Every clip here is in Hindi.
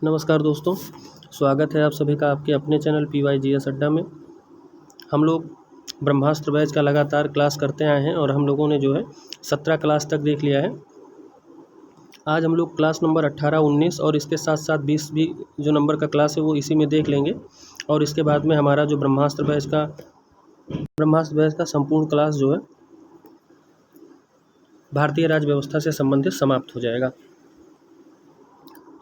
नमस्कार दोस्तों, स्वागत है आप सभी का आपके अपने चैनल PYGS अड्डा में। हम लोग ब्रह्मास्त्र बैच का लगातार क्लास करते आए हैं और हम लोगों ने जो है 17 क्लास तक देख लिया है। आज हम लोग क्लास नंबर 18, 19 और इसके साथ साथ 20 भी जो नंबर का क्लास है वो इसी में देख लेंगे और इसके बाद में हमारा जो ब्रह्मास्त्र बैच का संपूर्ण क्लास जो है भारतीय राज्य व्यवस्था से संबंधित समाप्त हो जाएगा।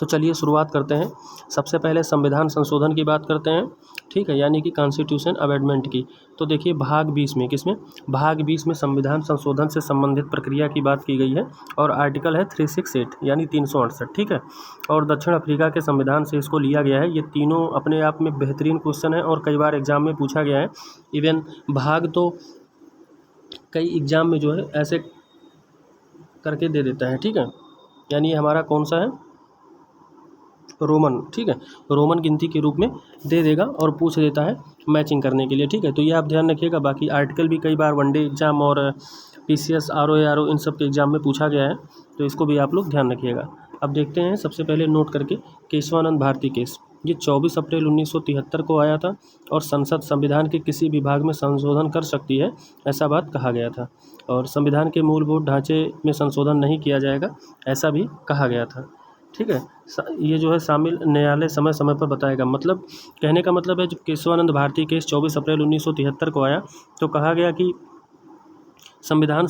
तो चलिए शुरुआत करते हैं। सबसे पहले संविधान संशोधन की बात करते हैं, ठीक है, यानी कि कॉन्स्टिट्यूशन अमेंडमेंट की। तो देखिए भाग 20 में भाग 20 में संविधान संशोधन से संबंधित प्रक्रिया की बात की गई है और आर्टिकल है 368 यानी 368, ठीक है। और दक्षिण अफ्रीका के संविधान से इसको लिया गया है। ये तीनों अपने आप में बेहतरीन क्वेश्चन है और कई बार एग्जाम में पूछा गया है। इवन भाग तो कई एग्जाम में जो है ऐसे करके दे देता है, ठीक है। यानी हमारा कौन सा है, रोमन, ठीक है, रोमन गिनती के रूप में दे देगा और पूछ देता है मैचिंग करने के लिए, ठीक है। तो ये आप ध्यान रखिएगा। बाकी आर्टिकल भी कई बार वनडे एग्जाम और PCS RO इन सब के एग्जाम में पूछा गया है, तो इसको भी आप लोग ध्यान रखिएगा। अब देखते हैं सबसे पहले नोट करके केशवानंद भारती केस। ये 24 अप्रैल 1973 को आया था और संसद संविधान के किसी भी भाग में संशोधन कर सकती है, ऐसा बात कहा गया था। और संविधान के मूलभूत ढांचे में संशोधन नहीं किया जाएगा, ऐसा भी कहा गया था, ठीक है। ये जो है शामिल न्यायालय समय समय पर बताएगा। मतलब कहने का मतलब है, जब केशवानंद भारती केस 24 अप्रैल 1973 को आया तो कहा गया कि संविधान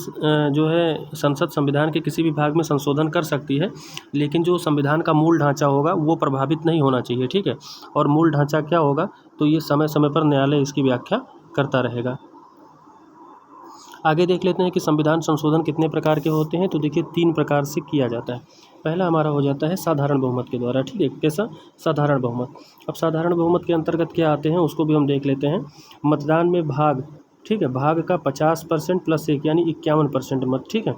जो है संसद संविधान के किसी भी भाग में संशोधन कर सकती है, लेकिन जो संविधान का मूल ढांचा होगा वो प्रभावित नहीं होना चाहिए, ठीक है। और मूल ढांचा क्या होगा, तो ये समय समय पर न्यायालय इसकी व्याख्या करता रहेगा। आगे देख लेते हैं कि संविधान संशोधन कितने प्रकार के होते हैं। तो देखिए 3 प्रकार से किया जाता है। पहला हमारा हो जाता है साधारण बहुमत के द्वारा, ठीक है। कैसा? साधारण बहुमत। अब साधारण बहुमत के अंतर्गत क्या आते हैं उसको भी हम देख लेते हैं। मतदान में भाग, ठीक है, भाग का 50% + 1 यानी 51% मत, ठीक है।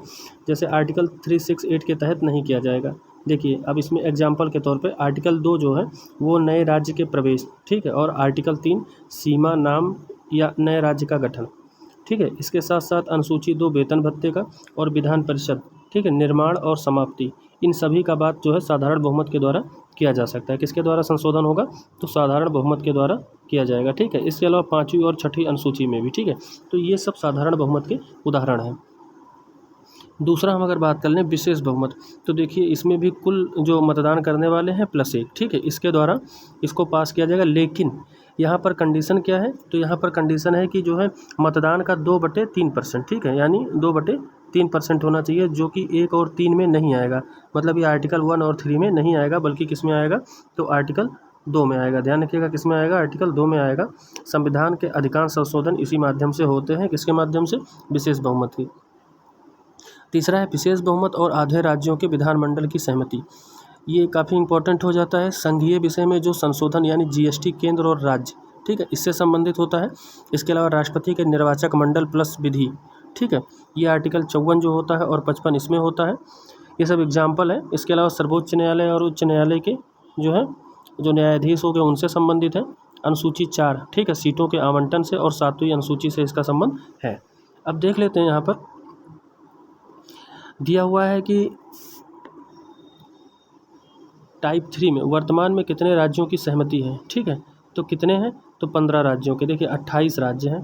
जैसे आर्टिकल 368 के तहत नहीं किया जाएगा। देखिए अब इसमें एग्जाम्पल के तौर पे आर्टिकल 2 जो है वो नए राज्य के प्रवेश, ठीक है, और आर्टिकल 3 सीमा, नाम या नए राज्य का गठन, ठीक है। इसके साथ साथ अनुसूची 2 वेतन भत्ते का और विधान परिषद, ठीक है, निर्माण और समाप्ति, इन सभी का बात जो है साधारण बहुमत के द्वारा किया जा सकता है। किसके द्वारा संशोधन होगा, तो साधारण बहुमत के द्वारा किया जाएगा, ठीक है। इसके अलावा 5वीं और 6वीं अनुसूची में भी, ठीक है। तो ये सब साधारण बहुमत के उदाहरण हैं। दूसरा हम अगर बात कर लें विशेष बहुमत, तो देखिए इसमें भी कुल जो मतदान करने वाले हैं +1, ठीक है, इसके द्वारा इसको पास किया जाएगा। लेकिन यहाँ पर कंडीशन क्या है, तो यहाँ पर कंडीशन है कि जो है मतदान का 2/3%, ठीक है, यानी 2/3% होना चाहिए, जो कि 1 और 3 में नहीं आएगा। मतलब ये आर्टिकल 1 और 3 में नहीं आएगा, बल्कि किस में आएगा, तो आर्टिकल 2 में आएगा। ध्यान रखिएगा किस में आएगा, आर्टिकल 2 में आएगा। संविधान के अधिकांश संशोधन इसी माध्यम से होते हैं, किसके माध्यम से, विशेष बहुमत की। तीसरा है विशेष बहुमत और आधे राज्यों के विधानमंडल की सहमति। ये काफ़ी इंपॉर्टेंट हो जाता है। संघीय विषय में जो संशोधन यानी GST केंद्र और राज्य, ठीक है, इससे संबंधित होता है। इसके अलावा राष्ट्रपति के निर्वाचक मंडल प्लस विधि, ठीक है, ये आर्टिकल 54 जो होता है और 55 इसमें होता है। ये सब एग्जाम्पल है। इसके अलावा सर्वोच्च न्यायालय और उच्च न्यायालय के जो है जो न्यायाधीश हो गए उनसे संबंधित है। अनुसूची 4, ठीक है, सीटों के आवंटन से, और 7वीं अनुसूची से इसका संबंध है। अब देख लेते हैं, यहाँ पर दिया हुआ है कि टाइप 3 में वर्तमान में कितने राज्यों की सहमति है, ठीक है। तो कितने हैं, तो 15 राज्यों के। देखिए 28 राज्य हैं,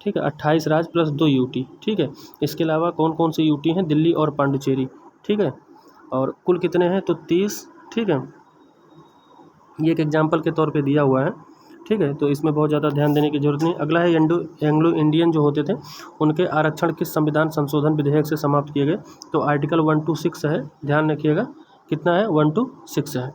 ठीक है, 28 राज्य प्लस 2 UT, ठीक है। इसके अलावा कौन कौन से UT हैं, दिल्ली और पांडुचेरी, ठीक है। और कुल कितने हैं, तो 30, ठीक है। ये एक एग्जाम्पल के तौर पे दिया हुआ है, ठीक है। तो इसमें बहुत ज़्यादा ध्यान देने की जरूरत नहीं। अगला है एंग्लो इंडियन जो होते थे उनके आरक्षण किस संविधान संशोधन विधेयक से समाप्त किए गए, तो आर्टिकल 1 to 6 है। ध्यान रखिएगा कितना है, 1 to 6 है।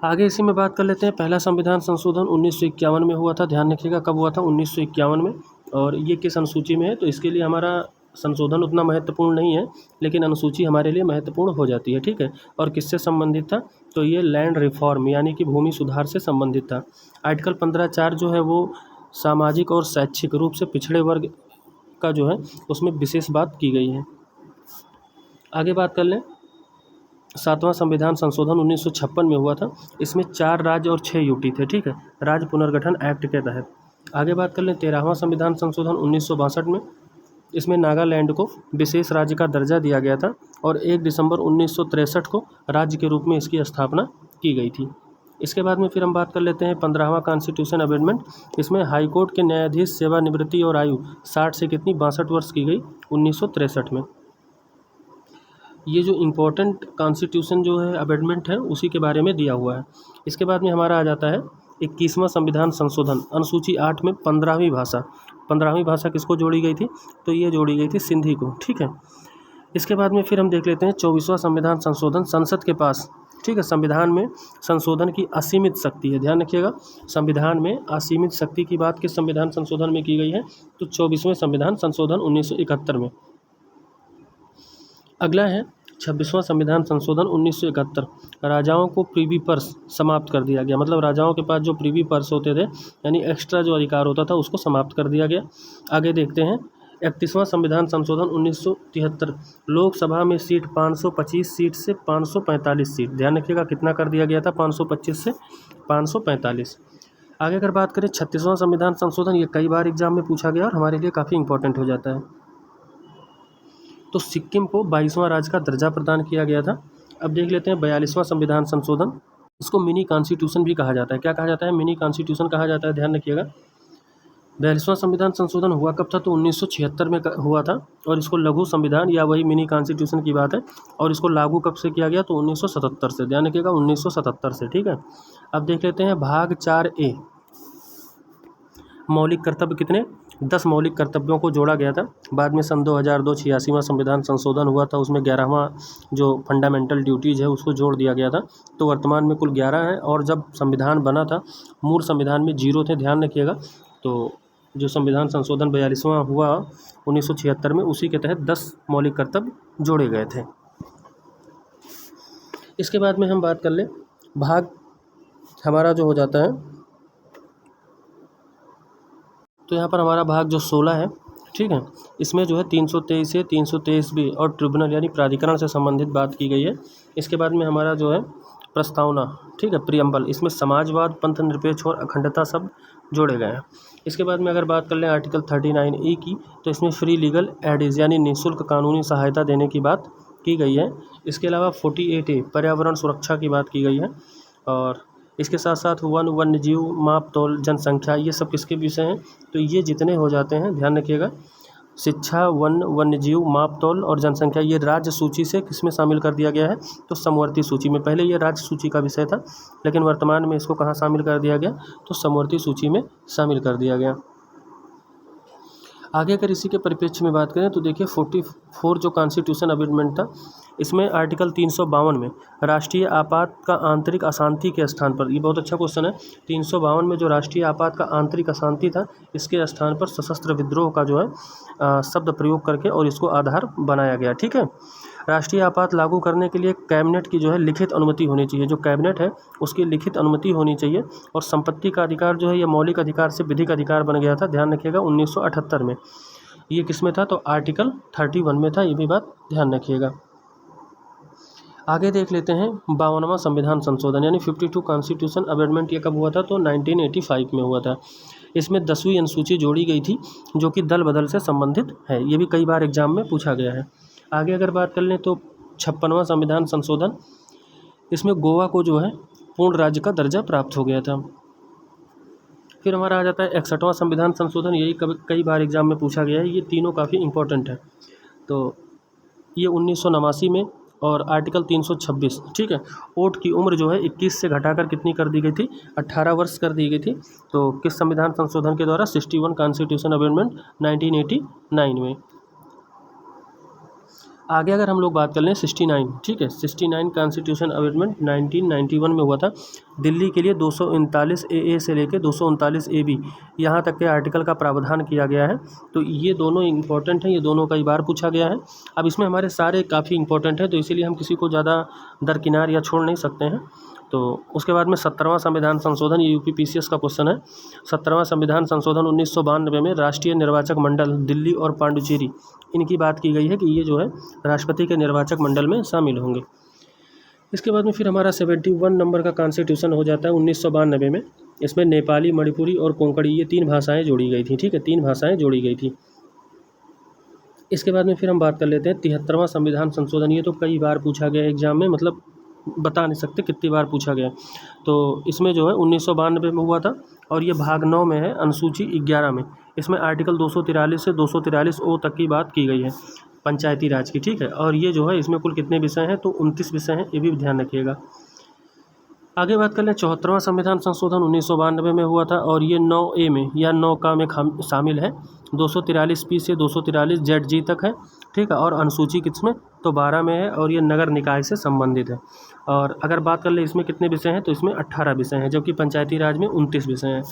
आगे इसी में बात कर लेते हैं। पहला संविधान संशोधन 1951 में हुआ था। ध्यान रखिएगा कब हुआ था, 1951 में। और ये किस अनुसूची में है, तो इसके लिए हमारा संशोधन उतना महत्वपूर्ण नहीं है, लेकिन अनुसूची हमारे लिए महत्वपूर्ण हो जाती है, ठीक है। और किससे संबंधित था, तो ये लैंड रिफॉर्म यानी कि भूमि सुधार से संबंधित था। आर्टिकल 15(4) जो है वो सामाजिक और शैक्षिक रूप से पिछड़े वर्ग का जो है उसमें विशेष बात की गई है। आगे बात कर लें, 7वां संविधान संशोधन 1956 में हुआ था। इसमें 4 राज्य और 6 UT थे, ठीक है, राज्य पुनर्गठन एक्ट के तहत। आगे बात कर लें 13वां संविधान संशोधन 1962 में। इसमें नागालैंड को विशेष राज्य का दर्जा दिया गया था और 1 दिसंबर 1963 को राज्य के रूप में इसकी स्थापना की गई थी। इसके बाद में फिर हम बात कर लेते हैं 15वां कॉन्स्टिट्यूशन अमेंडमेंट। इसमें हाई कोर्ट के न्यायाधीश सेवानिवृत्ति और आयु 60 से कितनी 62 वर्ष की गई 1963 में। ये जो इम्पोर्टेंट कॉन्स्टिट्यूशन जो है अमेंडमेंट है उसी के बारे में दिया हुआ है। इसके बाद में हमारा आ जाता है 21वां संविधान संशोधन, अनुसूची 8 में 15वीं भाषा। 15वीं भाषा किसको जोड़ी गई थी? तो ये जोड़ी गई थी सिंधी को, ठीक है। इसके बाद में फिर हम देख लेते हैं 24वां संविधान संशोधन, संसद के पास, ठीक है, संविधान में संशोधन की असीमित शक्ति है। ध्यान रखिएगा, संविधान में असीमित शक्ति की बात किस संविधान संशोधन में की गई है? तो 24वें संविधान संशोधन 1971 में। अगला है 26वां संविधान संशोधन 1971। राजाओं को प्रीवी पर्स समाप्त कर दिया गया, मतलब राजाओं के पास जो प्रीवी पर्स होते थे यानी एक्स्ट्रा जो अधिकार होता था उसको समाप्त कर दिया गया। आगे देखते हैं 31वां संविधान संशोधन 1973। लोकसभा में सीट 525 सीट से 545 सीट, ध्यान रखिएगा कितना कर दिया गया था? 525 से 545। आगे अगर बात करें 36वां संविधान संशोधन, ये कई बार एग्जाम में पूछा गया और हमारे लिए काफ़ी इंपॉर्टेंट हो जाता है। तो सिक्किम को 22वां राज्य का दर्जा प्रदान किया गया था। अब देख लेते हैं 42वां संविधान संशोधन, इसको मिनी कॉन्स्टिट्यूशन भी कहा जाता है। क्या कहा जाता है? मिनी कॉन्स्टिट्यूशन कहा जाता है, ध्यान रखिएगा। 42वां संविधान संशोधन हुआ कब था? तो 1976 में हुआ था और इसको लघु संविधान या वही मिनी कॉन्स्टिट्यूशन की बात है। और इसको लागू कब से किया गया? तो 1977 से, ध्यान रखिएगा 1977 से, ठीक है। अब देख लेते हैं भाग 4A, मौलिक कर्तव्य कितने? 10 मौलिक कर्तव्यों को जोड़ा गया था। बाद में सन 2002 86वां संविधान संशोधन हुआ था, उसमें 11वां जो फंडामेंटल ड्यूटीज़ है उसको जोड़ दिया गया था। तो वर्तमान में कुल 11 है और जब संविधान बना था मूल संविधान में 0 थे, ध्यान रखिएगा। तो जो संविधान संशोधन 42वां हुआ 1976 में, उसी के तहत 10 मौलिक कर्तव्य जोड़े गए थे। इसके बाद में हम बात कर लें भाग हमारा जो हो जाता है, तो यहाँ पर हमारा भाग जो 16 है, ठीक है, इसमें जो है 323 से 323 भी और ट्रिब्यूनल यानी प्राधिकरण से संबंधित बात की गई है। इसके बाद में हमारा जो है प्रस्तावना, ठीक है, प्रियम्बल, इसमें समाजवाद, पंथ निरपेक्ष और अखंडता सब जोड़े गए हैं। इसके बाद में अगर बात कर लें आर्टिकल 39A की, तो इसमें फ्री लीगल एडिज यानी निःशुल्क कानूनी सहायता देने की बात की गई है। इसके अलावा 48A पर्यावरण सुरक्षा की बात की गई है। और इसके साथ साथ वन्य जीव, माप तौल, जनसंख्या, ये सब किसके विषय हैं? तो ये जितने हो जाते हैं, ध्यान रखिएगा, शिक्षा, वन्य जीव, माप तौल और जनसंख्या, ये राज्य सूची से किसमें शामिल कर दिया गया है? तो समवर्ती सूची में। पहले ये राज्य सूची का विषय था, लेकिन वर्तमान में इसको कहाँ शामिल कर दिया गया? तो समवर्ती सूची में शामिल कर दिया गया। आगे अगर इसी के परिप्रेक्ष्य में बात करें तो देखिए 44 जो कॉन्स्टिट्यूशन अमेंडमेंट था, इसमें आर्टिकल 352 में राष्ट्रीय आपात का आंतरिक अशांति के स्थान पर, ये बहुत अच्छा क्वेश्चन है, 352 में जो राष्ट्रीय आपात का आंतरिक अशांति था, इसके स्थान पर सशस्त्र विद्रोह का जो है शब्द प्रयोग करके और इसको आधार बनाया गया, ठीक है। राष्ट्रीय आपात लागू करने के लिए कैबिनेट की जो है लिखित अनुमति होनी चाहिए, जो कैबिनेट है उसकी लिखित अनुमति होनी चाहिए। और संपत्ति का अधिकार जो है ये मौलिक अधिकार से विधिक अधिकार बन गया था, ध्यान रखिएगा 1978 में। ये किस में था? तो आर्टिकल 31 में था, ये भी बात ध्यान रखिएगा। आगे देख लेते हैं 52वां संविधान संशोधन यानी 52 कॉन्स्टिट्यूशन अमेंडमेंट, ये कब हुआ था? तो 1985 में हुआ था। इसमें 10वीं अनुसूची जोड़ी गई थी जो कि दल बदल से संबंधित है, ये भी कई बार एग्जाम में पूछा गया है। आगे अगर बात कर लें तो 56वां संविधान संशोधन, इसमें गोवा को जो है पूर्ण राज्य का दर्जा प्राप्त हो गया था। फिर हमारा आ जाता है 61वां संविधान संशोधन, यही कई बार एग्जाम में पूछा गया है, ये तीनों काफ़ी इंपॉर्टेंट है। तो ये 1989 में और आर्टिकल 326, ठीक है, वोट की उम्र जो है 21 से घटाकर कितनी कर दी गई थी? 18 वर्ष कर दी गई थी। तो किस संविधान संशोधन के द्वारा? 61 कॉन्स्टिट्यूशन अमेंडमेंट 1989 में। आगे अगर हम लोग बात कर लें 69, ठीक है, 69 कॉन्स्टिट्यूशन अमेंडमेंट 1991 में हुआ था। दिल्ली के लिए 239 AA से लेकर 239 AB यहाँ तक के आर्टिकल का प्रावधान किया गया है। तो ये दोनों इंपॉर्टेंट हैं, ये दोनों कई बार पूछा गया है। अब इसमें हमारे सारे काफ़ी इंपॉर्टेंट है, तो इसीलिए हम किसी को ज़्यादा दरकिनार या छोड़ नहीं सकते हैं। तो उसके बाद में 17वां संविधान संशोधन, ये UP PCS का क्वेश्चन है। 17वां संविधान संशोधन 1992 में राष्ट्रीय निर्वाचक मंडल दिल्ली और पांडुचेरी, इनकी बात की गई है कि ये जो है राष्ट्रपति के निर्वाचक मंडल में शामिल होंगे। इसके बाद में फिर हमारा 71 नंबर का कॉन्स्टिट्यूशन हो जाता है 1992 में। इसमें नेपाली, मणिपुरी और कोंकणी, ये 3 भाषाएँ जोड़ी गई थी, ठीक है, 3 भाषाएँ जोड़ी गई थी। इसके बाद में फिर हम बात कर लेते हैं 73वां संविधान संशोधन, ये तो कई बार पूछा गया एग्जाम में, मतलब बता नहीं सकते कितनी बार पूछा गया। तो इसमें जो है 1992 में हुआ था और ये भाग 9 में है, अनुसूची 11 में। इसमें आर्टिकल 243 से 243 ओ तक की बात की गई है पंचायती राज की, ठीक है। और ये जो है इसमें कुल कितने विषय हैं, तो 29 विषय हैं, ये भी ध्यान रखिएगा। आगे बात कर लें 74वां संविधान संशोधन 1992 में हुआ था और ये 9A में या 9 में शामिल है। 243P से 243ZG तक है, ठीक है। और अनुसूची किसमें, तो 12 में है और ये नगर निकाय से संबंधित है। और अगर बात कर ले इसमें कितने विषय हैं, तो इसमें 18 विषय हैं, जबकि पंचायती राज में 29 विषय हैं।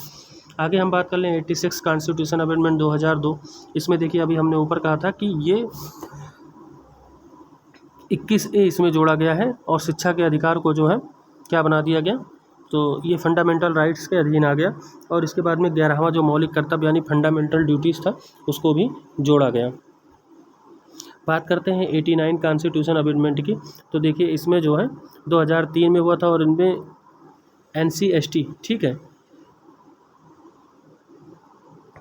आगे हम बात कर लें 86 कॉन्स्टिट्यूशन अमेंडमेंट 2002। इसमें देखिए अभी हमने ऊपर कहा था कि ये 21A इसमें जोड़ा गया है और शिक्षा के अधिकार को जो है क्या बना दिया गया, तो ये फंडामेंटल राइट्स के अधीन आ गया। और इसके बाद में 11वां जो मौलिक कर्तव्य यानी फंडामेंटल ड्यूटीज़ था उसको भी जोड़ा गया। बात करते हैं 89 कॉन्स्टिट्यूशन अमेंडमेंट की। तो देखिए इसमें जो है 2003 में हुआ था और इनमें NC/ST, ठीक है,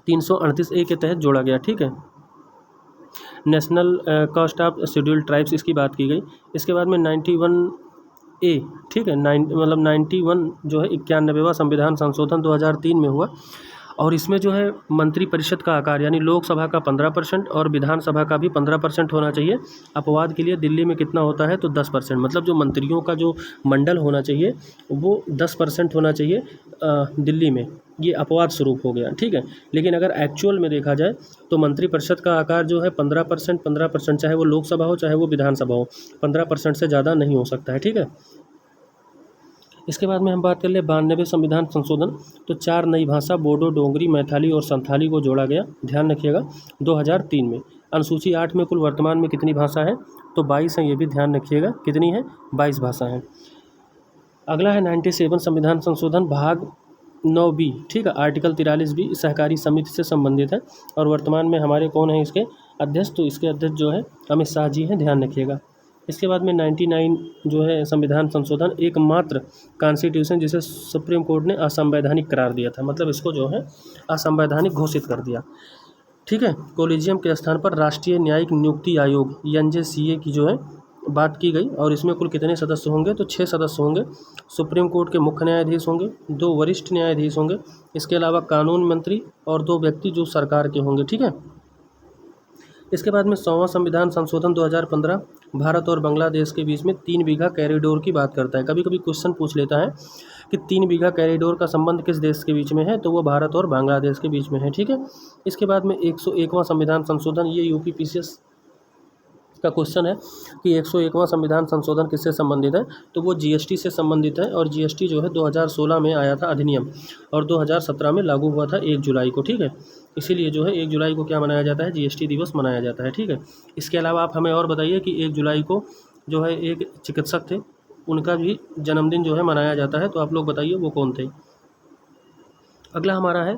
338A के तहत जोड़ा गया, ठीक है। National caste of scheduled tribes इसकी बात की गई। इसके बाद में 91A, ठीक है, 91 जो है 91वां संविधान संशोधन 2003 में हुआ और इसमें जो है मंत्री परिषद का आकार यानी लोकसभा का 15% और विधानसभा का भी 15% होना चाहिए। अपवाद के लिए दिल्ली में कितना होता है, तो 10%, मतलब जो मंत्रियों का जो मंडल होना चाहिए वो 10% होना चाहिए दिल्ली में, ये अपवाद स्वरूप हो गया, ठीक है। लेकिन अगर एक्चुअल में देखा जाए तो मंत्री परिषद का आकार जो है 15%, चाहे वो लोकसभा हो चाहे वो विधानसभा हो, 15% से ज़्यादा नहीं हो सकता है, ठीक है। इसके बाद में हम बात कर ले 92वें संविधान संशोधन। तो 4 नई भाषा बोडो, डोंगरी, मैथाली और संथाली को जोड़ा गया, ध्यान रखिएगा, 2003 में। अनुसूची 8 में कुल वर्तमान में कितनी भाषा है, तो 22 है, ये भी ध्यान रखिएगा, कितनी है, 22 भाषा है। अगला है 97 संविधान संशोधन भाग 9B, ठीक है, आर्टिकल 43B सहकारी समिति से संबंधित है और वर्तमान में हमारे कौन है इसके अध्यक्ष, तो इसके अध्यक्ष जो है अमित शाह जी हैं, ध्यान रखिएगा। इसके बाद में 99 जो है संविधान संशोधन एकमात्र कॉन्स्टिट्यूशन जिसे सुप्रीम कोर्ट ने असंवैधानिक करार दिया था, मतलब इसको जो है असंवैधानिक घोषित कर दिया, ठीक है। कोलिजियम के स्थान पर राष्ट्रीय न्यायिक नियुक्ति आयोग NJCA की जो है बात की गई और इसमें कुल कितने सदस्य होंगे, तो 6 सदस्य होंगे। सुप्रीम कोर्ट के मुख्य न्यायाधीश होंगे, 2 वरिष्ठ न्यायाधीश होंगे, इसके अलावा कानून मंत्री और 2 व्यक्ति जो सरकार के होंगे, ठीक है। इसके बाद में 100वां संविधान संशोधन 2015 भारत और बांग्लादेश के बीच में 3 बीघा कॉरिडोर की बात करता है। कभी कभी क्वेश्चन पूछ लेता है कि 3 बीघा कॉरिडोर का संबंध किस देश के बीच में है, तो वो भारत और बांग्लादेश के बीच में है, ठीक है। इसके बाद में 101वां संविधान संशोधन, ये UPPCS का क्वेश्चन है कि 101वां संविधान संशोधन किससे संबंधित है, तो वो GST से संबंधित है और GST जो है 2016 में आया था अधिनियम और 2017 में लागू हुआ था 1 जुलाई को, ठीक है। इसीलिए जो है 1 जुलाई को क्या मनाया जाता है, GST दिवस मनाया जाता है, ठीक है। इसके अलावा आप हमें और बताइए कि 1 जुलाई को जो है एक चिकित्सक थे, उनका भी जन्मदिन जो है मनाया जाता है, तो आप लोग बताइए वो कौन थे। अगला हमारा है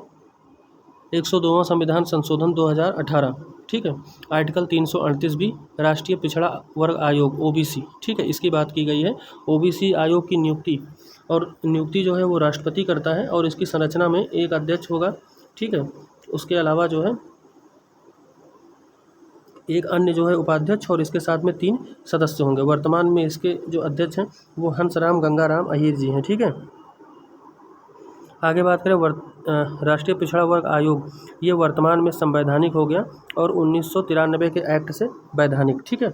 102वां संविधान संशोधन 2018, ठीक है, आर्टिकल 338B राष्ट्रीय पिछड़ा वर्ग आयोग OBC, ठीक है, इसकी बात की गई है। OBC आयोग की नियुक्ति जो है वो राष्ट्रपति करता है और इसकी संरचना में एक अध्यक्ष होगा, ठीक है। उसके अलावा जो है एक अन्य जो है उपाध्यक्ष और इसके साथ में 3 सदस्य होंगे। वर्तमान में इसके जो अध्यक्ष हैं वो हंसराम गंगाराम अहीर जी हैं, ठीक है। आगे बात करें राष्ट्रीय पिछड़ा वर्ग आयोग, ये वर्तमान में संवैधानिक हो गया और 1993 के एक्ट से वैधानिक, ठीक है।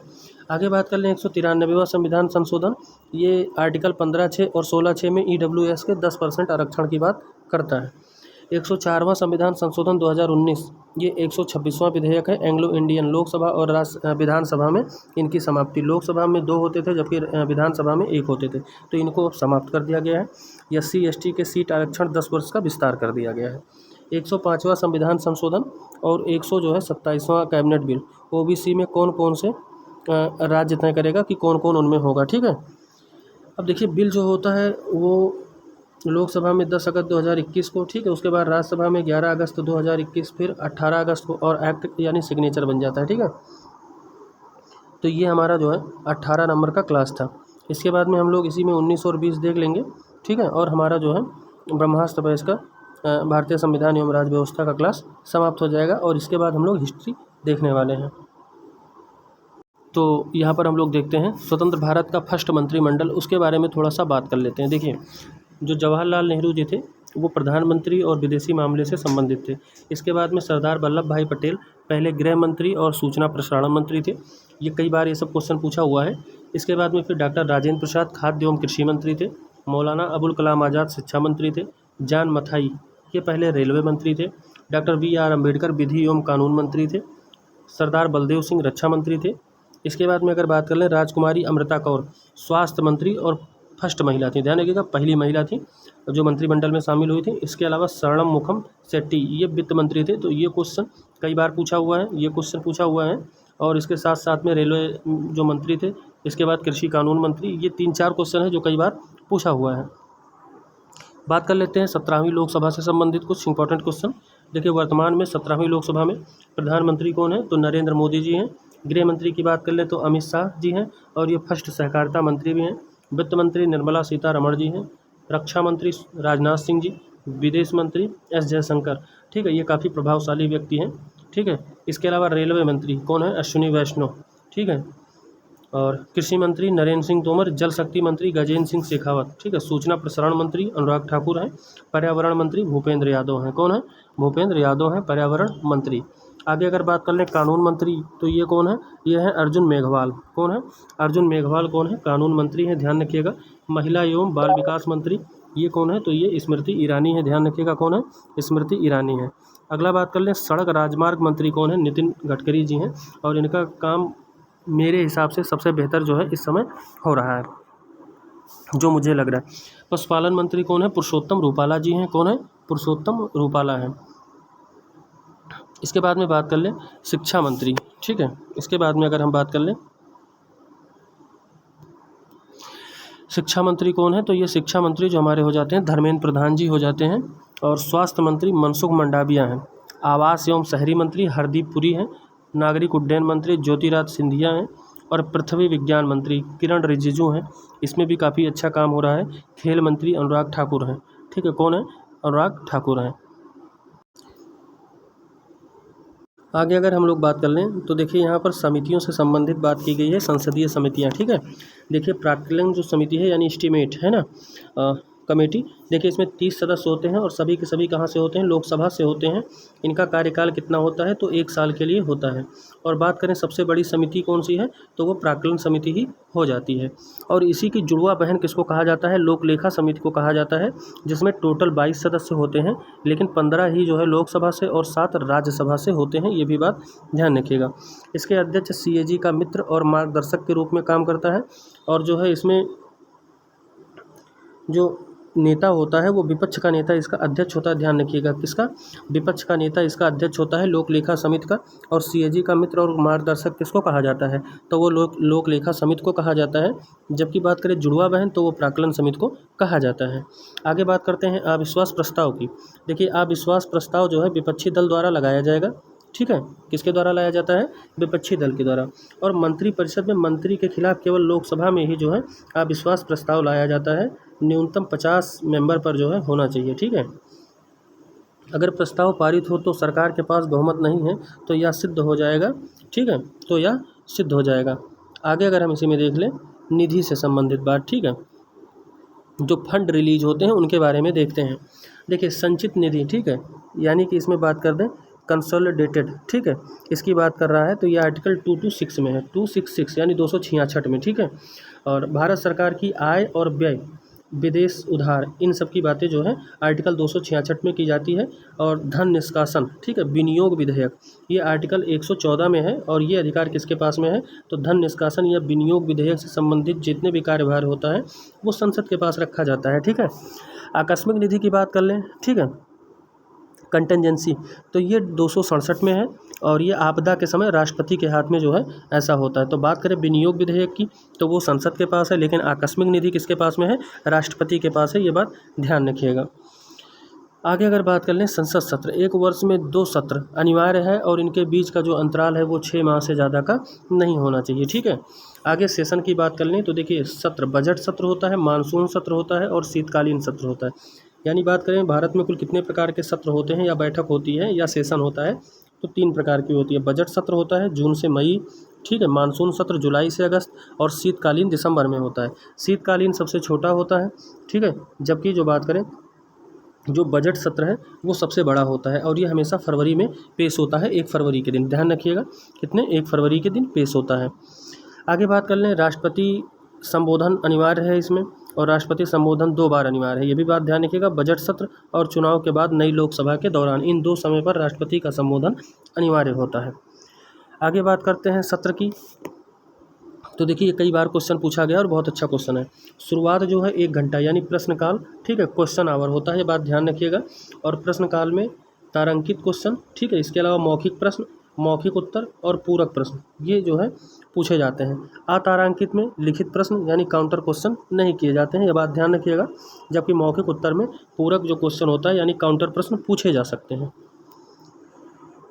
आगे बात कर लें 193वां संविधान संशोधन, ये आर्टिकल 15(6) और 16(6) में EWS के 10% आरक्षण की बात करता है। 104वां संविधान संशोधन 2019, ये 126वां विधेयक है। एंग्लो इंडियन लोकसभा और विधानसभा में इनकी समाप्ति, लोकसभा में 2 होते थे जबकि विधानसभा में 1 होते थे, तो इनको समाप्त कर दिया गया है। SC/ST के सीट आरक्षण 10 वर्ष का विस्तार कर दिया गया है। 105वां संविधान संशोधन और 127वां कैबिनेट बिल, OBC में कौन कौन से राज्य तय करेगा कि कौन कौन उनमें होगा, ठीक है। अब देखिए बिल जो होता है वो लोकसभा में 10 अगस्त 2021 को, ठीक है, उसके बाद राज्यसभा में 11 अगस्त 2021, फिर 18 अगस्त को और एक्ट यानी सिग्नेचर बन जाता है, ठीक है। तो ये हमारा जो है 18 नंबर का क्लास था। इसके बाद में हम लोग इसी में 19 और 20 देख लेंगे, ठीक है, और हमारा जो है ब्रह्मास्त्र बैच का भारतीय संविधान एवं राज्य व्यवस्था का क्लास समाप्त हो जाएगा और इसके बाद हम लोग हिस्ट्री देखने वाले हैं। तो यहाँ पर हम लोग देखते हैं स्वतंत्र भारत का फर्स्ट मंत्रिमंडल, उसके बारे में थोड़ा सा बात कर लेते हैं। देखिए, जो जवाहरलाल नेहरू जी थे वो प्रधानमंत्री और विदेशी मामले से संबंधित थे। इसके बाद में सरदार वल्लभ भाई पटेल पहले गृह मंत्री और सूचना प्रसारण मंत्री थे। ये कई बार ये सब क्वेश्चन पूछा हुआ है। इसके बाद में फिर डॉक्टर राजेंद्र प्रसाद खाद्य एवं कृषि मंत्री थे। मौलाना अबुल कलाम आज़ाद शिक्षा मंत्री थे। जॉन मथाई ये पहले रेलवे मंत्री थे। डॉक्टर BR अम्बेडकर विधि एवं कानून मंत्री थे। सरदार बलदेव सिंह रक्षा मंत्री थे। इसके बाद में अगर बात कर लें, राजकुमारी अमृता कौर स्वास्थ्य मंत्री और फर्स्ट महिला थी, ध्यान रखिएगा पहली महिला थी जो मंत्रिमंडल में शामिल हुई थी। इसके अलावा शरणम मुखम शेट्टी ये वित्त मंत्री थे। तो ये क्वेश्चन कई बार पूछा हुआ है, ये क्वेश्चन पूछा हुआ है। और इसके साथ साथ में रेलवे जो मंत्री थे, इसके बाद कृषि कानून मंत्री, ये 3-4 क्वेश्चन है जो कई बार पूछा हुआ है। बात कर लेते हैं 17वीं लोकसभा से संबंधित कुछ इंपॉर्टेंट क्वेश्चन। देखिए, वर्तमान में 17वीं लोकसभा में प्रधानमंत्री कौन है? तो नरेंद्र मोदी जी हैं। गृह मंत्री की बात कर ले तो अमित शाह जी हैं और ये फर्स्ट सहकारिता मंत्री भी हैं। वित्त मंत्री निर्मला सीतारमण जी हैं। रक्षा मंत्री राजनाथ सिंह जी। विदेश मंत्री S जयशंकर, ठीक है, ये काफ़ी प्रभावशाली व्यक्ति हैं, ठीक है। इसके अलावा रेलवे मंत्री कौन है? अश्विनी वैष्णव, ठीक है। और कृषि मंत्री नरेंद्र सिंह तोमर। जल शक्ति मंत्री गजेंद्र सिंह शेखावत, ठीक है। सूचना प्रसारण मंत्री अनुराग ठाकुर हैं। पर्यावरण मंत्री भूपेंद्र यादव हैं। कौन है? भूपेंद्र यादव हैं पर्यावरण मंत्री। आगे अगर बात कर लें कानून मंत्री, तो ये कौन है? ये है अर्जुन मेघवाल। कौन है? अर्जुन मेघवाल कौन है? कानून मंत्री हैं, ध्यान रखिएगा। महिला एवं बाल विकास मंत्री ये कौन है? तो ये स्मृति ईरानी है, ध्यान रखिएगा। कौन है? स्मृति ईरानी है। अगला बात कर लें सड़क राजमार्ग मंत्री कौन है? नितिन गडकरी जी हैं। और इनका काम मेरे हिसाब से सबसे बेहतर जो है इस समय हो रहा है, जो मुझे लग रहा है। पशुपालन मंत्री कौन है? पुरुषोत्तम रूपाला जी हैं। कौन है? पुरुषोत्तम रूपाला हैं। इसके बाद में बात कर लें शिक्षा मंत्री, ठीक है। इसके बाद में अगर हम बात कर लें शिक्षा मंत्री कौन है? तो ये शिक्षा मंत्री जो हमारे हो जाते हैं धर्मेंद्र प्रधान जी हो जाते हैं। और स्वास्थ्य मंत्री मनसुख मंडाविया हैं। आवास एवं शहरी मंत्री हरदीप पुरी हैं। नागरिक उड्डयन मंत्री ज्योतिरादित्य सिंधिया हैं। और पृथ्वी विज्ञान मंत्री किरण रिजिजू हैं। इसमें भी काफ़ी अच्छा काम हो रहा है। खेल मंत्री अनुराग ठाकुर हैं, ठीक है। कौन है? अनुराग ठाकुर हैं। आगे अगर हम लोग बात कर लें तो देखिए यहाँ पर समितियों से संबंधित बात की गई है, संसदीय समितियाँ, ठीक है। देखिए प्राक्कलन जो समिति है यानी एस्टीमेट है ना, कमेटी, देखिए इसमें 30 सदस्य होते हैं और सभी के सभी कहाँ से होते हैं? लोकसभा से होते हैं। इनका कार्यकाल कितना होता है? तो 1 साल के लिए होता है। और बात करें सबसे बड़ी समिति कौन सी है? तो वो प्राक्कलन समिति ही हो जाती है। और इसी की जुड़वा बहन किसको कहा जाता है? लोकलेखा समिति को कहा जाता है, जिसमें टोटल 22 सदस्य होते हैं, लेकिन 15 ही जो है लोकसभा से और 7 राज्यसभा से होते हैं। ये भी बात ध्यान रखिएगा। इसके अध्यक्ष CAG का मित्र और मार्गदर्शक के रूप में काम करता है। और जो है इसमें जो नेता होता है वो विपक्ष का नेता इसका अध्यक्ष होता है, ध्यान रखिएगा। किसका? विपक्ष का नेता इसका अध्यक्ष होता है लोकलेखा समिति का। और CAG का मित्र और मार्गदर्शक किसको कहा जाता है? तो वो लोकलेखा समिति को कहा जाता है। जबकि बात करें जुड़वा बहन तो वो प्राक्कलन समिति को कहा जाता है। आगे बात करते हैं अविश्वास प्रस्ताव की। देखिए अविश्वास प्रस्ताव जो है विपक्षी दल द्वारा लगाया जाएगा, ठीक है। किसके द्वारा लाया जाता है? विपक्षी दल के द्वारा। और मंत्रिपरिषद में मंत्री के खिलाफ केवल लोकसभा में ही जो है अविश्वास प्रस्ताव लाया जाता है। न्यूनतम 50 मेंबर पर जो है होना चाहिए, ठीक है। अगर प्रस्ताव पारित हो तो सरकार के पास बहुमत नहीं है तो यह सिद्ध हो जाएगा, ठीक है। तो यह सिद्ध हो जाएगा। आगे अगर हम इसी में देख लें निधि से संबंधित बात, ठीक है, जो फंड रिलीज होते हैं उनके बारे में देखते हैं। देखिए संचित निधि, ठीक है, यानी कि इसमें बात कर दें कंसोलिडेटेड, ठीक है, इसकी बात कर रहा है तो ये आर्टिकल 226 में है, 266 यानी 266 में, ठीक है। और भारत सरकार की आय और व्यय, विदेश उधार, इन सब की बातें जो है आर्टिकल 266 में की जाती है। और धन निष्कासन, ठीक है, विनियोग विधेयक, ये आर्टिकल 114 में है। और ये अधिकार किसके पास में है? तो धन निष्कासन या विनियोग विधेयक से संबंधित जितने भी कार्यभार होता है वो संसद के पास रखा जाता है, ठीक है। आकस्मिक निधि की बात कर लें, ठीक है, कंटेंजेंसी, तो ये 267 में है। और ये आपदा के समय राष्ट्रपति के हाथ में जो है ऐसा होता है। तो बात करें विनियोग विधेयक की तो वो संसद के पास है, लेकिन आकस्मिक निधि किसके पास में है? राष्ट्रपति के पास है। ये बात ध्यान रखिएगा। आगे अगर बात कर लें संसद सत्र, 1 वर्ष में 2 सत्र अनिवार्य है और इनके बीच का जो अंतराल है वो 6 माह से ज़्यादा का नहीं होना चाहिए, ठीक है। आगे सेशन की बात कर लें तो देखिए सत्र, बजट सत्र होता है, मानसून सत्र होता है और शीतकालीन सत्र होता है। यानी बात करें भारत में कुल कितने प्रकार के सत्र होते हैं या बैठक होती है या सेशन होता है, तो 3 प्रकार की होती है। बजट सत्र होता है जून से मई, ठीक है। मानसून सत्र जुलाई से अगस्त और शीतकालीन दिसंबर में होता है। शीतकालीन सबसे छोटा होता है, ठीक है, जबकि जो बात करें जो बजट सत्र है वो सबसे बड़ा होता है और ये हमेशा फरवरी में पेश होता है, 1 फरवरी के दिन। ध्यान रखिएगा कितने, 1 फरवरी के दिन पेश होता है। आगे बात कर लें, राष्ट्रपति संबोधन अनिवार्य है इसमें, और राष्ट्रपति संबोधन 2 बार अनिवार्य है। ये भी बात ध्यान रखिएगा, बजट सत्र और चुनाव के बाद नई लोकसभा के दौरान, इन 2 समय पर राष्ट्रपति का संबोधन अनिवार्य होता है। आगे बात करते हैं सत्र की। तो देखिए कई बार क्वेश्चन पूछा गया और बहुत अच्छा क्वेश्चन है। शुरुआत जो है 1 घंटा यानी प्रश्नकाल, ठीक है, क्वेश्चन आवर होता है, ये बात ध्यान रखिएगा। और प्रश्नकाल में तारांकित क्वेश्चन, ठीक है, इसके अलावा मौखिक प्रश्न, मौखिक उत्तर और पूरक प्रश्न ये जो है पूछे जाते हैं। अतारांकित में लिखित प्रश्न यानी काउंटर क्वेश्चन नहीं किए जाते हैं, ये बात ध्यान रखिएगा। जबकि मौखिक उत्तर में पूरक जो क्वेश्चन होता है यानी काउंटर प्रश्न पूछे जा सकते हैं।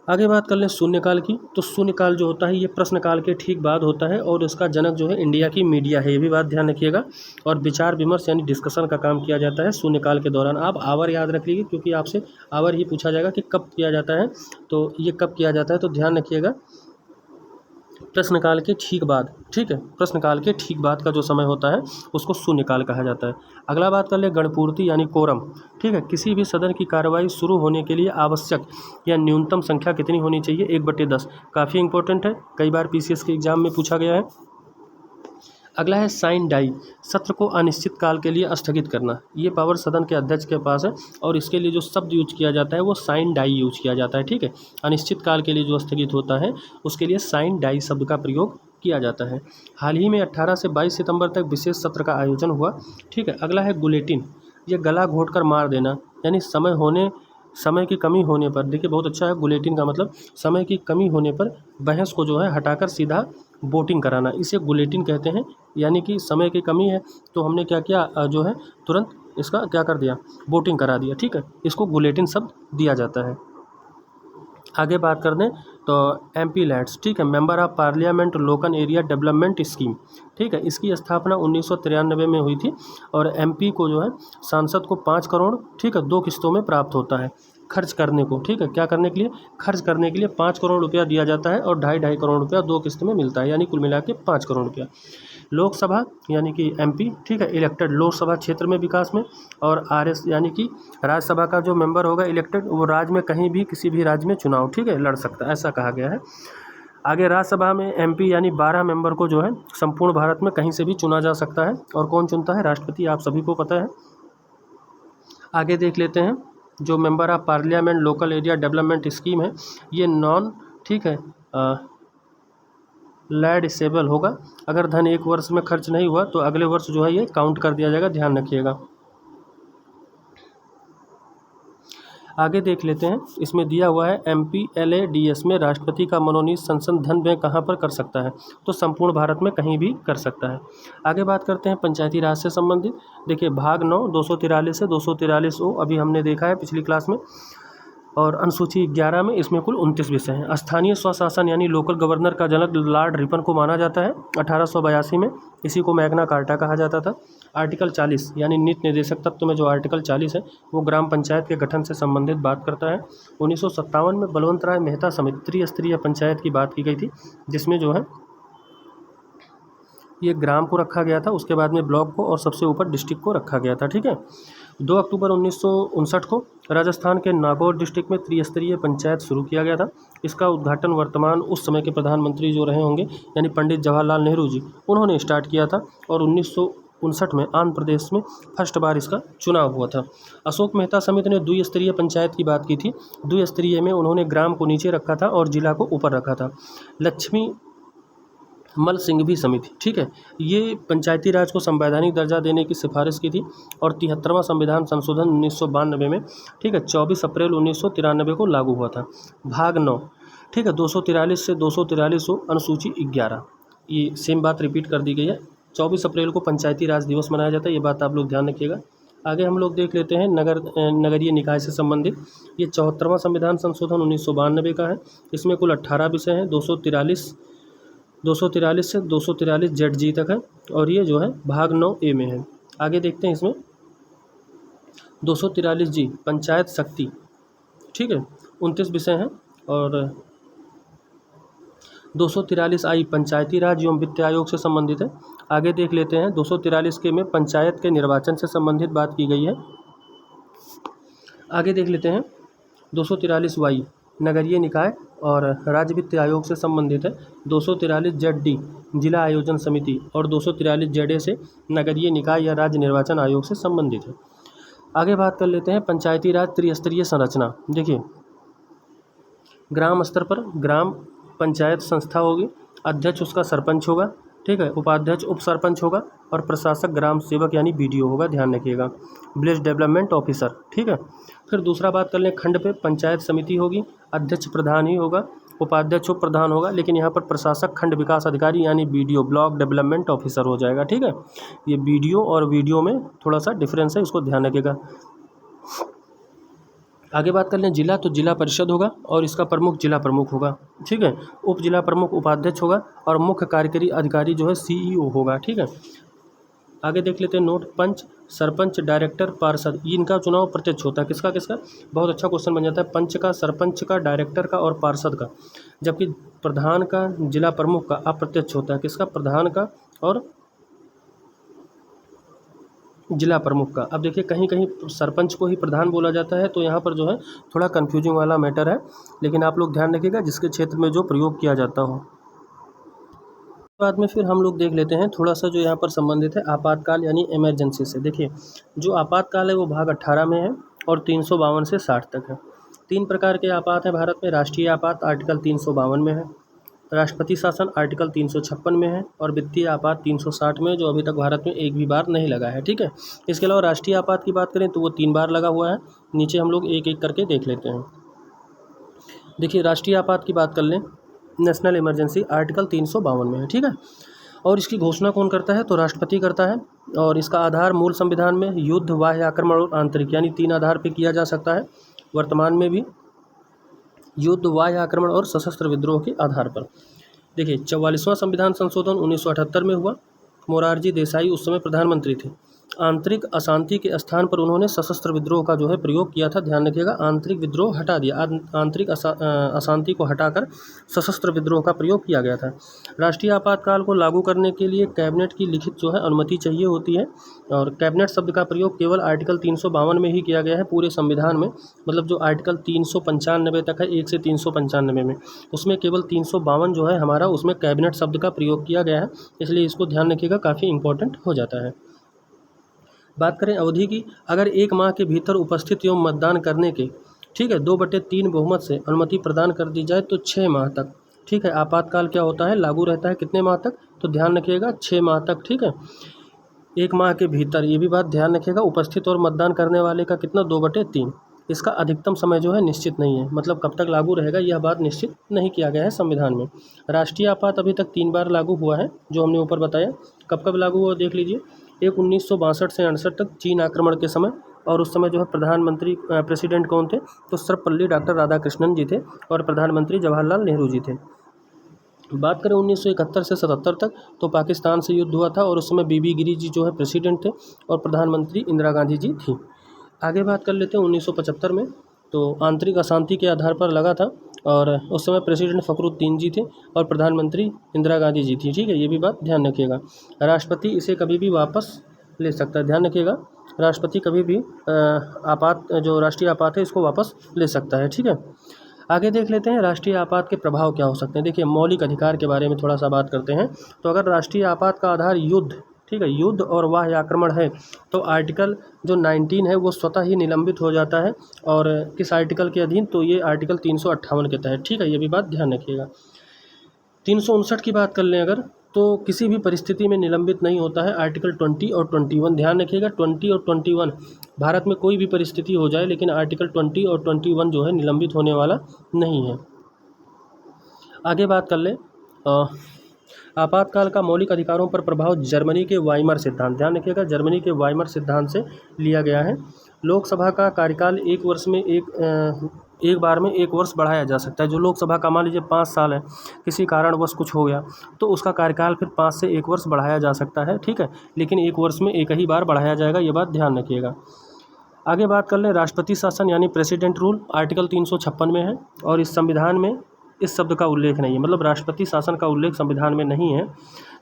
आगे बात कर लें शून्यकाल की। तो शून्यकाल जो होता है ये प्रश्नकाल के ठीक बाद होता है और इसका जनक जो है इंडिया की मीडिया है, ये भी बात ध्यान रखिएगा। और विचार विमर्श यानी डिस्कशन का काम किया जाता है शून्यकाल के दौरान। आप आवर याद रख लीजिए क्योंकि आपसे आवर ही पूछा जाएगा कि कब किया जाता है, तो ये कब किया जाता है, तो ध्यान रखिएगा प्रश्नकाल के ठीक बाद, ठीक है, प्रश्नकाल के ठीक बाद का जो समय होता है उसको शून्यकाल कहा जाता है। अगला बात कर ले गणपूर्ति यानी कोरम, ठीक है, किसी भी सदन की कार्रवाई शुरू होने के लिए आवश्यक या न्यूनतम संख्या कितनी होनी चाहिए, 1/10। काफ़ी इंपॉर्टेंट है, कई बार पीसीएस के एग्जाम में पूछा गया है। अगला है साइन डाई, सत्र को अनिश्चित काल के लिए स्थगित करना। ये पावर सदन के अध्यक्ष के पास है और इसके लिए जो शब्द यूज किया जाता है वो साइन डाई यूज किया जाता है, ठीक है। अनिश्चित काल के लिए जो स्थगित होता है उसके लिए साइन डाई शब्द का प्रयोग किया जाता है। हाल ही में 18 से 22 सितंबर तक विशेष सत्र का आयोजन हुआ, ठीक है। अगला है गुलेटिन, ये गला घोंटकर मार देना यानी समय की कमी होने पर, देखिए बहुत अच्छा है, गुलेटिन का मतलब समय की कमी होने पर बहस को जो है हटाकर सीधा वोटिंग कराना, इसे गुलेटिन कहते हैं। यानी कि समय की कमी है तो हमने क्या किया, जो है तुरंत इसका क्या कर दिया, वोटिंग करा दिया, ठीक है, इसको गुलेटिन शब्द दिया जाता है। आगे बात कर दें तो एमपी लैंड्स, ठीक है, member of parliament local area development scheme, ठीक है, इसकी स्थापना 1993 में हुई थी और एमपी को जो है सांसद को 5 करोड़, ठीक है, 2 किस्तों में प्राप्त होता है खर्च करने को, ठीक है, क्या करने के लिए, खर्च करने के लिए 5 करोड़ रुपया दिया जाता है और 2.5 करोड़ रुपया 2 किस्त में मिलता है, यानी कुल मिला के 5 करोड़ रुपया। लोकसभा यानी कि एमपी, ठीक है, इलेक्टेड लोकसभा क्षेत्र में विकास में, और आरएस यानी कि राज्यसभा का जो मेंबर होगा इलेक्टेड वो राज्य में कहीं भी किसी भी राज्य में चुनाव, ठीक है, लड़ सकता है, ऐसा कहा गया है। आगे राज्यसभा में एमपी यानी 12 मेंबर को जो है संपूर्ण भारत में कहीं से भी चुना जा सकता है और कौन चुनता है, राष्ट्रपति, आप सभी को पता है। आगे देख लेते हैं जो member of parliament local area development scheme है ये नॉन, ठीक है, लैडिसेबल होगा। अगर धन 1 वर्ष में खर्च नहीं हुआ तो अगले वर्ष जो है ये काउंट कर दिया जाएगा, ध्यान रखिएगा। आगे देख लेते हैं, इसमें दिया हुआ है MPLADS में राष्ट्रपति का मनोनीत संसद वह कहाँ पर कर सकता है, तो संपूर्ण भारत में कहीं भी कर सकता है। आगे बात करते हैं पंचायती राज से संबंधित। देखिए भाग 9 243 से 243 अभी हमने देखा है पिछली क्लास में, और अनुसूची 11 में इसमें कुल 29 विषय हैं। स्थानीय स्वशासन यानी लोकल गवर्नर का जनक लॉर्ड रिपन को माना जाता है 1882 में, इसी को मैग्ना कार्टा कहा जाता था। आर्टिकल 40 यानी नीति निर्देशक तत्व में जो आर्टिकल 40 है वो ग्राम पंचायत के गठन से संबंधित बात करता है। 1957 में बलवंत राय मेहता समिति त्रिस्तरीय पंचायत की बात की गई थी, जिसमें जो है ये ग्राम को रखा गया था, उसके बाद में ब्लॉक को और सबसे ऊपर डिस्ट्रिक्ट को रखा गया था, ठीक है। 2 अक्टूबर 1959 को राजस्थान के नागौर डिस्ट्रिक्ट में त्रिस्तरीय पंचायत शुरू किया गया था। इसका उद्घाटन वर्तमान उस समय के प्रधानमंत्री जो रहे होंगे यानी पंडित जवाहरलाल नेहरू जी, उन्होंने स्टार्ट किया था और 1959 में आंध्र प्रदेश में फर्स्ट बार इसका चुनाव हुआ था। अशोक मेहता समिति ने द्विस्तरीय पंचायत की बात की थी। द्विस्तरीय में उन्होंने ग्राम को नीचे रखा था और जिला को ऊपर रखा था। लक्ष्मी मल सिंघवी समिति, ठीक है, ये पंचायती राज को संवैधानिक दर्जा देने की सिफारिश की थी और 73वां संविधान संशोधन 1992 में, ठीक है, 24 अप्रैल 1993 को लागू हुआ था। भाग 9, ठीक है, 243 से 243 अनुसूची 11, ये सेम बात रिपीट कर दी गई है। 24 अप्रैल को पंचायती राज दिवस मनाया जाता है, ये बात आप लोग ध्यान रखिएगा। आगे हम लोग देख लेते हैं नगरीय निकाय से संबंधित। ये 74वां संविधान संशोधन 1992 का है। इसमें कुल 18 विषय हैं, 243 से 243 ZG तक है और ये जो है भाग 9A में है। आगे देखते हैं इसमें 243G पंचायत शक्ति, ठीक है, 29 विषय हैं और 243 पंचायती राज एवं वित्त आयोग से संबंधित है। आगे देख लेते हैं 243 के में पंचायत के निर्वाचन से संबंधित बात की गई है। आगे देख लेते हैं 243 नगरीय निकाय और राज्य वित्त आयोग से संबंधित है। 243 जिला आयोजन समिति और 243 से नगरीय निकाय या राज्य निर्वाचन आयोग से संबंधित है। आगे बात कर लेते हैं पंचायती राज त्रिस्तरीय संरचना। देखिए, ग्राम स्तर पर ग्राम पंचायत संस्था होगी, अध्यक्ष उसका सरपंच होगा, ठीक है, उपाध्यक्ष उप सरपंच होगा और प्रशासक ग्राम सेवक यानी BDO होगा, ध्यान रखिएगा, विलेज डेवलपमेंट ऑफिसर, ठीक है। फिर दूसरा बात कर लें खंड पे, पंचायत समिति होगी, अध्यक्ष प्रधान ही होगा, उपाध्यक्ष उप प्रधान होगा, लेकिन यहाँ पर प्रशासक खंड विकास अधिकारी यानी BDO ब्लॉक डेवलपमेंट ऑफिसर हो जाएगा, ठीक है। ये BDO और VDO में थोड़ा सा डिफरेंस है, इसको ध्यान रखिएगा। आगे बात कर लें जिला, तो जिला परिषद होगा और इसका प्रमुख जिला प्रमुख होगा, ठीक है। उप जिला प्रमुख उपाध्यक्ष होगा और मुख्य कार्यकारी अधिकारी जो है CEO होगा, ठीक है। आगे देख लेते हैं नोट, पंच, सरपंच, डायरेक्टर, पार्षद, इनका चुनाव प्रत्यक्ष होता है। किसका किसका? बहुत अच्छा क्वेश्चन बन जाता है। पंच का, सरपंच का, डायरेक्टर का और पार्षद का, जबकि प्रधान का, जिला प्रमुख का अप्रत्यक्ष होता है। किसका? प्रधान का और जिला प्रमुख का। अब देखिए कहीं कहीं सरपंच को ही प्रधान बोला जाता है, तो यहाँ पर जो है थोड़ा कन्फ्यूजिंग वाला मैटर है, लेकिन आप लोग ध्यान रखिएगा जिसके क्षेत्र में जो प्रयोग किया जाता हो। बाद में फिर हम लोग देख लेते हैं थोड़ा सा जो यहाँ पर संबंधित है आपातकाल यानी इमरजेंसी से। देखिए, जो आपातकाल है वो भाग 18 में है और 352 से 60 तक है। 3 प्रकार के आपात हैं भारत में। राष्ट्रीय आपात आर्टिकल 352 में है, राष्ट्रपति शासन आर्टिकल 356 में है और वित्तीय आपात 360 में, जो अभी तक भारत में एक भी बार नहीं लगा है, ठीक है। इसके अलावा राष्ट्रीय आपात की बात करें तो वो 3 बार लगा हुआ है। नीचे हम लोग एक एक करके देख लेते हैं। देखिए, राष्ट्रीय आपात की बात कर लें, नेशनल इमरजेंसी आर्टिकल 352 में है, ठीक है। और इसकी घोषणा कौन करता है? तो राष्ट्रपति करता है। और इसका आधार मूल संविधान में युद्ध, बाह्य आक्रमण और आंतरिक यानी 3 आधार पर किया जा सकता है। वर्तमान में भी युद्ध, बाह्य आक्रमण और सशस्त्र विद्रोह के आधार पर। देखिए, 44वां संविधान संशोधन 1978 में हुआ। मोरारजी देसाई उस समय प्रधानमंत्री थे। आंतरिक अशांति के स्थान पर उन्होंने सशस्त्र विद्रोह का जो है प्रयोग किया था। ध्यान रखिएगा, आंतरिक विद्रोह हटा दिया, आंतरिक अशांति को हटाकर सशस्त्र विद्रोह का प्रयोग किया गया था। राष्ट्रीय आपातकाल को लागू करने के लिए कैबिनेट की लिखित जो है अनुमति चाहिए होती है, और कैबिनेट शब्द का प्रयोग केवल आर्टिकल 352 में ही किया गया है पूरे संविधान में। मतलब जो आर्टिकल 395 तक है, 1 से 395 में, उसमें केवल 352 जो है हमारा, उसमें कैबिनेट शब्द का प्रयोग किया गया है, इसलिए इसको ध्यान रखिएगा, काफ़ी इंपॉर्टेंट हो जाता है। बात करें अवधि की, अगर 1 माह के भीतर उपस्थित एवं मतदान करने के, ठीक है, 2/3 बहुमत से अनुमति प्रदान कर दी जाए तो 6 माह तक, ठीक है, आपातकाल क्या होता है, लागू रहता है। कितने माह तक? तो ध्यान रखिएगा 6 माह तक, ठीक है। 1 माह के भीतर, ये भी बात ध्यान रखिएगा, उपस्थित और मतदान करने वाले का कितना? 2/3। इसका अधिकतम समय जो है निश्चित नहीं है, मतलब कब तक लागू रहेगा यह बात निश्चित नहीं किया गया है संविधान में। राष्ट्रीय आपात अभी तक 3 बार लागू हुआ है, जो हमने ऊपर बताया। कब कब लागू हुआ देख लीजिए। एक 1962 से 68 तक चीन आक्रमण के समय, और उस समय जो है प्रधानमंत्री प्रेसिडेंट कौन थे? तो सर्वपल्ली डॉक्टर राधाकृष्णन जी थे और प्रधानमंत्री जवाहरलाल नेहरू जी थे। बात करें 1971 से 77 तक, तो पाकिस्तान से युद्ध हुआ था और उस समय बीबी गिरी जी जो है प्रेसिडेंट थे और प्रधानमंत्री इंदिरा गांधी जी थी। आगे बात कर लेते हैं 1975 में, तो आंतरिक अशांति के आधार पर लगा था और उस समय प्रेसिडेंट फखरुद्दीन जी थे और प्रधानमंत्री इंदिरा गांधी जी थी, ठीक है, ये भी बात ध्यान रखिएगा। राष्ट्रपति इसे कभी भी वापस ले सकता है, ध्यान रखिएगा, राष्ट्रपति कभी भी जो राष्ट्रीय आपात है इसको वापस ले सकता है, ठीक है। आगे देख लेते हैं राष्ट्रीय आपात के प्रभाव क्या हो सकते हैं। देखिए, मौलिक अधिकार के बारे में थोड़ा सा बात करते हैं। तो अगर राष्ट्रीय आपात का आधार युद्ध, ठीक है, युद्ध और बाह्य आक्रमण है, तो आर्टिकल जो 19 है वो स्वतः ही निलंबित हो जाता है। और किस आर्टिकल के अधीन? तो ये आर्टिकल 358 के तहत, ठीक है, ये भी बात ध्यान रखिएगा। 359 की बात कर लें अगर, तो किसी भी परिस्थिति में निलंबित नहीं होता है। आर्टिकल 20 और 21 ध्यान रखिएगा, 20 और 21, भारत में कोई भी परिस्थिति हो जाए लेकिन आर्टिकल 20 और 21 जो है निलंबित होने वाला नहीं है। आगे बात कर लें आपातकाल का मौलिक अधिकारों पर प्रभाव जर्मनी के वाइमर सिद्धांत, ध्यान रखिएगा, जर्मनी के वाइमर सिद्धांत से लिया गया है। लोकसभा का कार्यकाल एक बार में 1 वर्ष बढ़ाया जा सकता है। जो लोकसभा का मान लीजिए 5 साल है, किसी कारणवश कुछ हो गया तो उसका कार्यकाल फिर 5 से 1 वर्ष बढ़ाया जा सकता है, ठीक है, लेकिन 1 वर्ष में एक ही बार बढ़ाया जाएगा, ये बात ध्यान रखिएगा। आगे बात कर लें राष्ट्रपति शासन यानी प्रेसिडेंट रूल, आर्टिकल 356 में है और इस इस शब्द का उल्लेख नहीं है, मतलब राष्ट्रपति शासन का उल्लेख संविधान में नहीं है।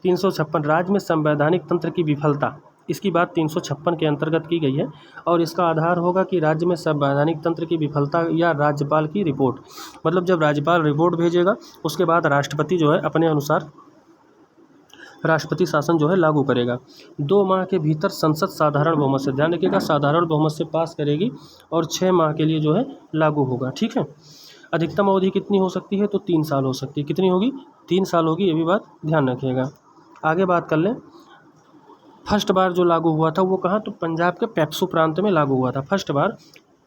356 राज्य में संवैधानिक तंत्र की विफलता, इसकी बात 356 के अंतर्गत की गई है और इसका आधार होगा कि राज्य में संवैधानिक तंत्र की विफलता या राज्यपाल की रिपोर्ट, मतलब जब राज्यपाल रिपोर्ट भेजेगा उसके बाद राष्ट्रपति जो है अपने अनुसार राष्ट्रपति शासन जो है लागू करेगा। 2 माह के भीतर संसद साधारण बहुमत से, ध्यान रखिएगा, साधारण बहुमत से पास करेगी और 6 माह के लिए जो है लागू होगा। ठीक है, अधिकतम अवधि कितनी हो सकती है? तो 3 साल हो सकती है। कितनी होगी? 3 साल होगी, ये भी बात ध्यान रखिएगा। आगे बात कर लें, फर्स्ट बार जो लागू हुआ था वो कहाँ? तो पंजाब के पेप्सू प्रांत में लागू हुआ था। फर्स्ट बार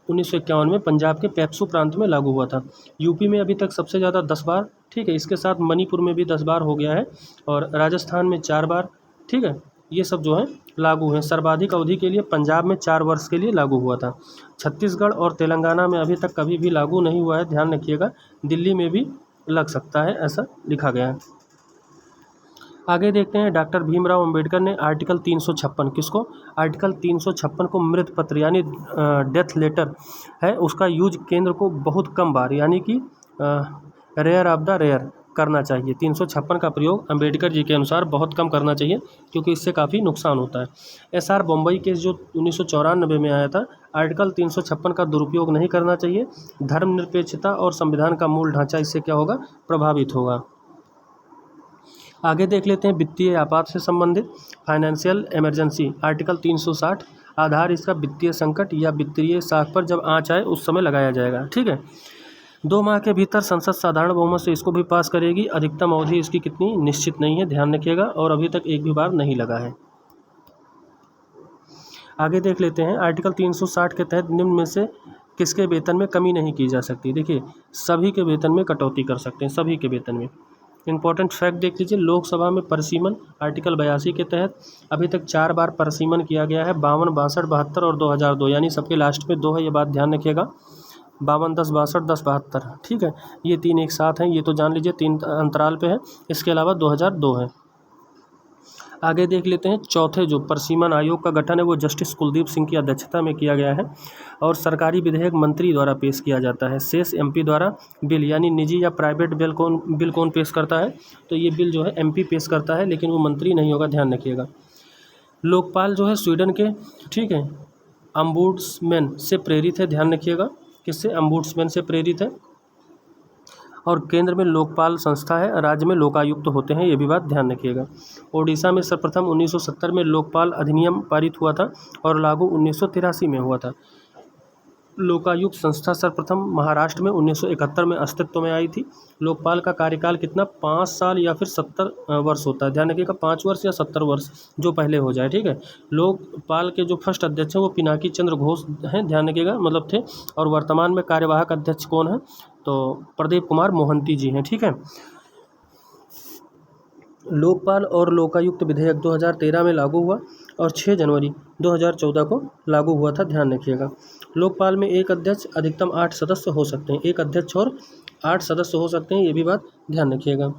1951 में पंजाब के पेप्सू प्रांत में लागू हुआ था। यूपी में अभी तक सबसे ज़्यादा 10 बार, ठीक है, इसके साथ मणिपुर में भी 10 बार हो गया है और राजस्थान में 4 बार, ठीक है, ये सब जो है लागू हैं। सर्वाधिक अवधि के लिए पंजाब में 4 वर्ष के लिए लागू हुआ था। छत्तीसगढ़ और तेलंगाना में अभी तक कभी भी लागू नहीं हुआ है, ध्यान रखिएगा। दिल्ली में भी लग सकता है, ऐसा लिखा गया है। आगे देखते हैं, डॉक्टर भीमराव अंबेडकर ने आर्टिकल 356, किसको? आर्टिकल 356 को मृत पत्र यानी डेथ लेटर है, उसका यूज केंद्र को बहुत कम बार यानी कि रेयर ऑफ द रेयर करना चाहिए। 356 का प्रयोग अंबेडकर जी के अनुसार बहुत कम करना चाहिए क्योंकि इससे काफ़ी नुकसान होता है। SR बम्बई केस जो 1994 में आया था, आर्टिकल 356 का दुरुपयोग नहीं करना चाहिए। धर्मनिरपेक्षता और संविधान का मूल ढांचा इससे क्या होगा? प्रभावित होगा। आगे देख लेते हैं, वित्तीय आपात से संबंधित फाइनेंशियल इमरजेंसी, आर्टिकल 360, आधार इसका वित्तीय संकट या वित्तीय साख पर जब आँच आए उस समय लगाया जाएगा। ठीक है, 2 माह के भीतर संसद साधारण बहुमत से इसको भी पास करेगी। अधिकतम अवधि इसकी कितनी? निश्चित नहीं है, ध्यान रखिएगा, और अभी तक एक भी बार नहीं लगा है। आगे देख लेते हैं, आर्टिकल 360 के तहत निम्न में से किसके वेतन में कमी नहीं की जा सकती? देखिए, सभी के वेतन में कटौती कर सकते हैं, सभी के वेतन में। इंपॉर्टेंट फैक्ट देख लीजिए, लोकसभा में परिसीमन आर्टिकल 82 के तहत अभी तक 4 बार परिसीमन किया गया है, 52, 62, 72 और 2002, यानी सबके लास्ट में 2 है, ये बात ध्यान रखिएगा। 52, 10, 62, 10, 72, ठीक है, ये 3 एक साथ हैं, ये तो जान लीजिए 3 अंतराल पे है। इसके अलावा 2002 है। आगे देख लेते हैं, चौथे जो परिसीमन आयोग का गठन है वो जस्टिस कुलदीप सिंह की अध्यक्षता में किया गया है और सरकारी विधेयक मंत्री द्वारा पेश किया जाता है। शेष MP द्वारा बिल, यानी निजी या प्राइवेट बिल कौन पेश करता है? तो ये बिल जो है MP पेश करता है, लेकिन वो मंत्री नहीं होगा, ध्यान रखिएगा। लोकपाल जो है स्वीडन के, ठीक है, अम्बुड्समैन से प्रेरित है, ध्यान रखिएगा, किससे? अम्बुड्समैन से प्रेरित है। और केंद्र में लोकपाल संस्था है, राज्य में लोकायुक्त होते हैं, ये भी बात ध्यान रखिएगा। ओडिशा में सर्वप्रथम 1970 में लोकपाल अधिनियम पारित हुआ था और लागू 1983 में हुआ था। लोकायुक्त संस्था सर्वप्रथम महाराष्ट्र में 1971 में अस्तित्व में आई थी। लोकपाल का कार्यकाल कितना? 5 साल या फिर 70 वर्ष होता है, ध्यान रखिएगा, 5 वर्ष या 70 वर्ष, जो पहले हो जाए। ठीक है, लोकपाल के जो फर्स्ट अध्यक्ष हैं वो पिनाकी चंद्र घोष हैं, ध्यान रखिएगा, मतलब थे, और वर्तमान में कार्यवाहक अध्यक्ष कौन है? तो प्रदीप कुमार मोहंती जी हैं। ठीक है, लोकपाल और लोकायुक्त विधेयक 2013 में लागू हुआ और 6 जनवरी 2014 को लागू हुआ था, ध्यान रखिएगा। लोकपाल में एक अध्यक्ष, अधिकतम 8 सदस्य हो सकते हैं, एक अध्यक्ष और 8 सदस्य हो सकते हैं, ये भी बात ध्यान रखिएगा।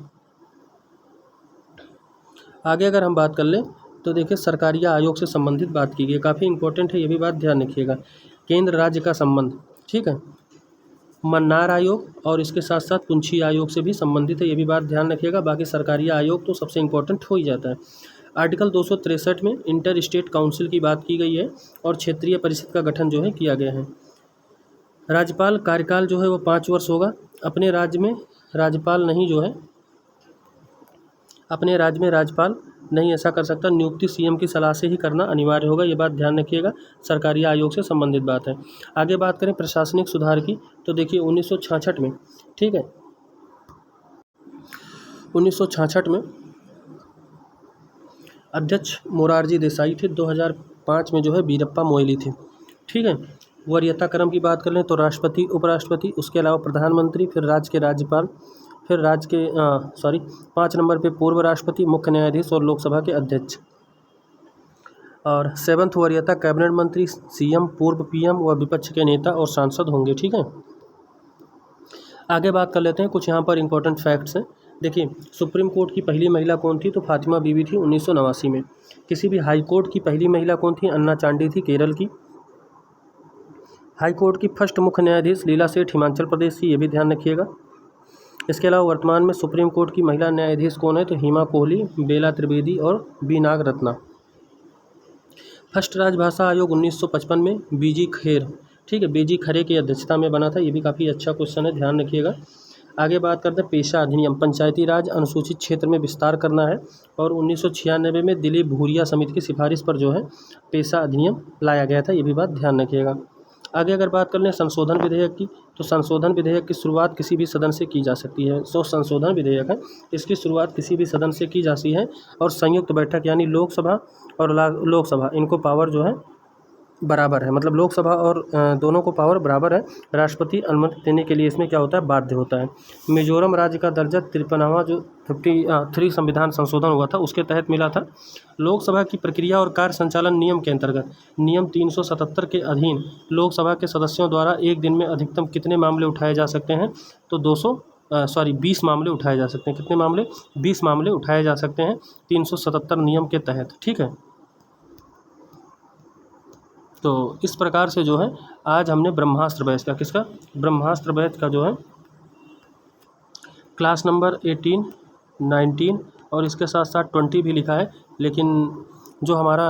आगे अगर हम बात कर लें तो देखिए, सरकारिया आयोग से संबंधित बात की गई, काफ़ी इंपॉर्टेंट है, ये भी बात ध्यान रखिएगा। केंद्र राज्य का संबंध, ठीक है, मन्नार आयोग और इसके साथ साथ पुंछी आयोग से भी संबंधित है, ये भी बात ध्यान रखिएगा। बाकी सरकारी आयोग तो सबसे इम्पोर्टेंट हो ही जाता है। आर्टिकल 263 में इंटर स्टेट काउंसिल की बात की गई है और क्षेत्रीय परिषद का गठन जो है किया गया है। राज्यपाल कार्यकाल जो है वो 5 वर्ष होगा। अपने राज्य में राज्यपाल नहीं ऐसा कर सकता, नियुक्ति CM की सलाह से ही करना अनिवार्य होगा, ये बात ध्यान रखिएगा। सरकारी आयोग से संबंधित बात है। आगे बात करें प्रशासनिक सुधार की, तो देखिए 1966 में, ठीक है, 1966 में अध्यक्ष मोरारजी देसाई थे, 2005 में जो है वीरप्पा मोइली थे। ठीक है, वरीयता क्रम की बात कर लें तो राष्ट्रपति, उपराष्ट्रपति, उसके अलावा प्रधानमंत्री, फिर राज्य के राज्यपाल, फिर 5 नंबर पे पूर्व राष्ट्रपति, मुख्य न्यायाधीश और लोकसभा के अध्यक्ष। और 7th वरीयता कैबिनेट मंत्री, CM, पूर्व PM व विपक्ष के नेता और सांसद होंगे। ठीक है, आगे बात कर लेते हैं, कुछ यहाँ पर इंपॉर्टेंट फैक्ट्स हैं। देखिए, सुप्रीम कोर्ट की पहली महिला कौन थी? तो फातिमा बीबी थी 1989 में। किसी भी हाई कोर्ट की पहली महिला कौन थी? अन्ना चांडी थी, केरल की। हाई कोर्ट की फर्स्ट मुख्य न्यायाधीश लीला सेठ, हिमाचल प्रदेश की, ये भी ध्यान रखिएगा। इसके अलावा वर्तमान में सुप्रीम कोर्ट की महिला न्यायाधीश कौन है? तो हेमा कोहली, बेला त्रिवेदी और बी नाग रत्ना। फर्स्ट राजभाषा आयोग 1955 में बीजी खेर, ठीक है, बीजी खरे की अध्यक्षता में बना था। ये भी काफ़ी अच्छा क्वेश्चन है, ध्यान रखिएगा। आगे बात करते हैं पेशा अधिनियम, पंचायती राज अनुसूचित क्षेत्र में विस्तार करना है और 1996 में दिलीप भूरिया समिति की सिफारिश पर जो है पेशा अधिनियम लाया गया था। ये भी बात ध्यान रखिएगा। आगे अगर बात कर लें संशोधन विधेयक की, तो संशोधन विधेयक की शुरुआत किसी भी सदन से की जा सकती है। संशोधन विधेयक है, इसकी शुरुआत किसी भी सदन से की जाती है और संयुक्त बैठक यानी लोकसभा और लोकसभा इनको पावर जो है बराबर है, मतलब लोकसभा और दोनों को पावर बराबर है। राष्ट्रपति अनुमति देने के लिए इसमें क्या होता है? बाध्य होता है। मिजोरम राज्य का दर्जा 53वां जो 53 संविधान संशोधन हुआ था उसके तहत मिला था। लोकसभा की प्रक्रिया और कार्य संचालन नियम के अंतर्गत नियम 377 के अधीन लोकसभा के सदस्यों द्वारा एक दिन में अधिकतम कितने मामले उठाए जा सकते हैं? तो 20 मामले उठाए जा सकते हैं। कितने मामले? 20 मामले उठाए जा सकते हैं 377 नियम के तहत, ठीक है। तो इस प्रकार से जो है आज हमने ब्रह्मास्त्र बैच का, किसका? ब्रह्मास्त्र बैच का जो है क्लास नंबर 18, 19 और इसके साथ साथ 20 भी लिखा है, लेकिन जो हमारा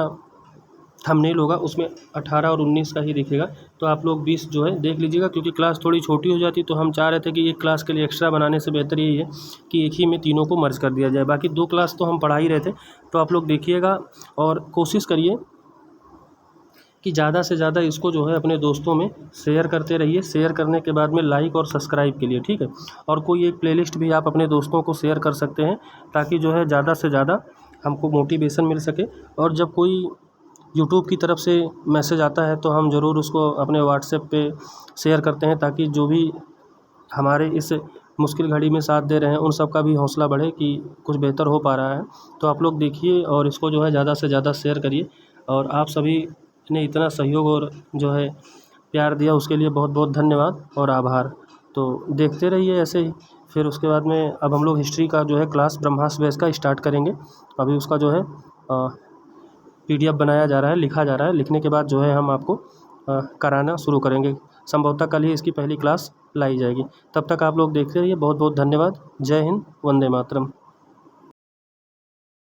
थंबनेल होगा उसमें 18 और 19 का ही दिखेगा। तो आप लोग 20 जो है देख लीजिएगा, क्योंकि क्लास थोड़ी छोटी हो जाती, तो हम चाह रहे थे कि एक क्लास के लिए एक्स्ट्रा बनाने से बेहतर यही है कि एक ही में तीनों को मर्ज कर दिया जाए। बाकी 2 क्लास तो हम पढ़ा ही रहे थे, तो आप लोग देखिएगा और कोशिश करिए कि ज़्यादा से ज़्यादा इसको जो है अपने दोस्तों में शेयर करते रहिए। शेयर करने के बाद में लाइक और सब्सक्राइब के लिए, ठीक है। और कोई एक प्लेलिस्ट भी आप अपने दोस्तों को शेयर कर सकते हैं, ताकि जो है ज़्यादा से ज़्यादा हमको मोटिवेशन मिल सके। और जब कोई यूट्यूब की तरफ से मैसेज आता है तो हम ज़रूर उसको अपने व्हाट्सएप पे शेयर करते हैं, ताकि जो भी हमारे इस मुश्किल घड़ी में साथ दे रहे हैं उन सब का भी हौसला बढ़े कि कुछ बेहतर हो पा रहा है। तो आप लोग देखिए और इसको जो है ज़्यादा से ज़्यादा शेयर करिए। और आप सभी ने इतना सहयोग और जो है प्यार दिया उसके लिए बहुत बहुत धन्यवाद और आभार। तो देखते रहिए ऐसे ही। फिर उसके बाद में अब हम लोग हिस्ट्री का जो है क्लास ब्रह्मास्त्र बैच का स्टार्ट करेंगे। अभी उसका जो है PDF बनाया जा रहा है, लिखा जा रहा है। लिखने के बाद जो है हम आपको कराना शुरू करेंगे। संभवतः कल ही इसकी पहली क्लास लाई जाएगी। तब तक आप लोग देखते रहिए। बहुत बहुत धन्यवाद। जय हिंद, वंदे मातरम।